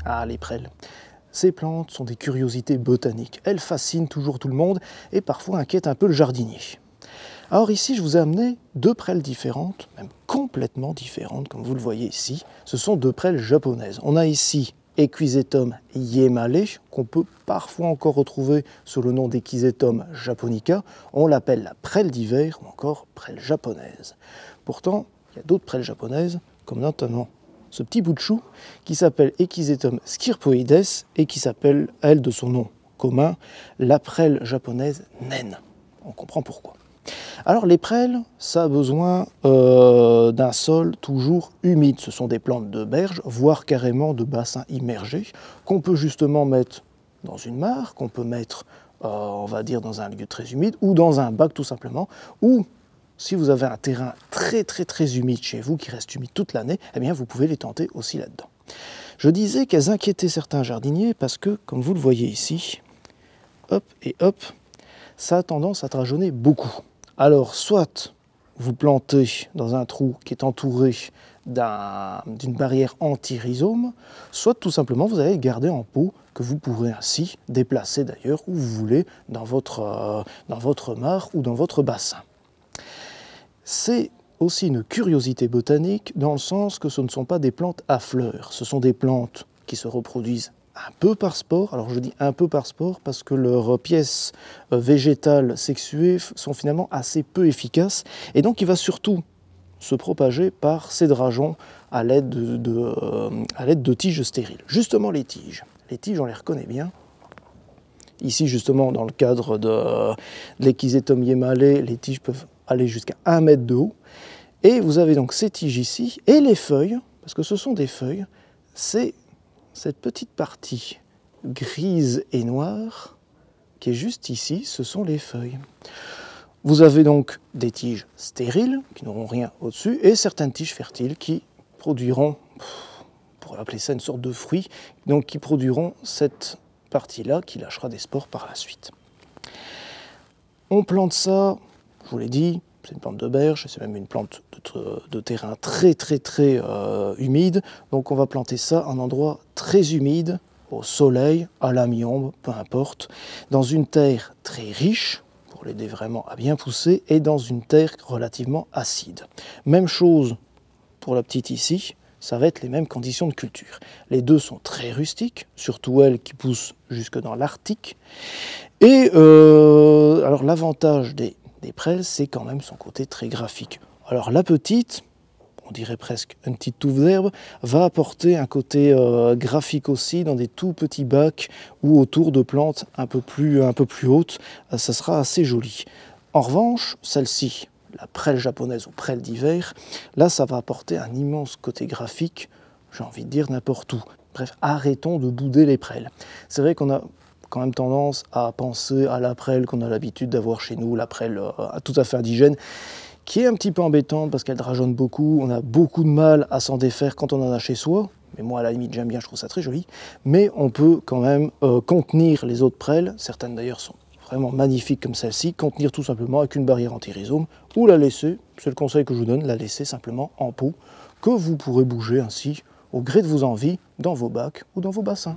Ah, les prêles. Ces plantes sont des curiosités botaniques. Elles fascinent toujours tout le monde et parfois inquiètent un peu le jardinier. Alors ici, je vous ai amené deux prêles différentes, même complètement différentes, comme vous le voyez ici. Ce sont deux prêles japonaises. On a ici Equisetum yemale, qu'on peut parfois encore retrouver sous le nom d'Equisetum japonica. On l'appelle la prêle d'hiver ou encore prêle japonaise. Pourtant, il y a d'autres prêles japonaises, comme notamment ce petit bout de chou qui s'appelle Equisetum skirpoides et qui s'appelle, elle, de son nom commun, la prêle japonaise naine. On comprend pourquoi. Alors les prêles, ça a besoin d'un sol toujours humide. Ce sont des plantes de berge, voire carrément de bassins immergés, qu'on peut justement mettre dans une mare, qu'on peut mettre, on va dire, dans un lieu très humide, ou dans un bac tout simplement, ou si vous avez un terrain très humide chez vous, qui reste humide toute l'année, eh bien vous pouvez les tenter aussi là-dedans. Je disais qu'elles inquiétaient certains jardiniers parce que, comme vous le voyez ici, hop et hop, ça a tendance à drageonner beaucoup. Alors, soit vous plantez dans un trou qui est entouré d'une barrière anti-rhizome, soit tout simplement vous allez le garder en pot, que vous pourrez ainsi déplacer d'ailleurs où vous voulez dans votre mare ou dans votre bassin. C'est aussi une curiosité botanique dans le sens que ce ne sont pas des plantes à fleurs, ce sont des plantes qui se reproduisent un peu par sport. Alors je dis un peu par sport parce que leurs pièces végétales sexuées sont finalement assez peu efficaces et donc il va surtout se propager par ces drageons à l'aide de tiges stériles. Justement les tiges, on les reconnaît bien. Ici justement dans le cadre de l'Equisetum yemale, les tiges peuvent aller jusqu'à 1 mètre de haut. Et vous avez donc ces tiges ici et les feuilles, parce que ce sont des feuilles, c'est cette petite partie grise et noire qui est juste ici, ce sont les feuilles. Vous avez donc des tiges stériles qui n'auront rien au-dessus et certaines tiges fertiles qui produiront, on pourrait appeler ça une sorte de fruit, donc qui produiront cette partie-là qui lâchera des spores par la suite. On plante ça, je vous l'ai dit, c'est une plante de berge, c'est même une plante de terrain très humide. Donc on va planter ça en endroit très humide, au soleil, à la mi-ombre, peu importe, dans une terre très riche, pour l'aider vraiment à bien pousser, et dans une terre relativement acide. Même chose pour la petite ici, ça va être les mêmes conditions de culture. Les deux sont très rustiques, surtout elle qui pousse jusque dans l'Arctique. Et alors l'avantage des prêles, c'est quand même son côté très graphique. Alors la petite, on dirait presque une petite touffe d'herbe, va apporter un côté graphique aussi dans des tout petits bacs ou autour de plantes un peu plus hautes. Ça sera assez joli. En revanche, celle-ci, la prêle japonaise ou prêle d'hiver, là ça va apporter un immense côté graphique, j'ai envie de dire n'importe où. Bref, arrêtons de bouder les prêles. C'est vrai qu'on a quand même tendance à penser à la prêle qu'on a l'habitude d'avoir chez nous, la prêle tout à fait indigène, qui est un petit peu embêtante parce qu'elle drageonne beaucoup, on a beaucoup de mal à s'en défaire quand on en a chez soi, mais moi à la limite j'aime bien, je trouve ça très joli, mais on peut quand même contenir les autres prêles, certaines d'ailleurs sont vraiment magnifiques comme celle-ci, contenir tout simplement avec une barrière anti-rhizome, ou la laisser, c'est le conseil que je vous donne, la laisser simplement en pot, que vous pourrez bouger ainsi au gré de vos envies dans vos bacs ou dans vos bassins.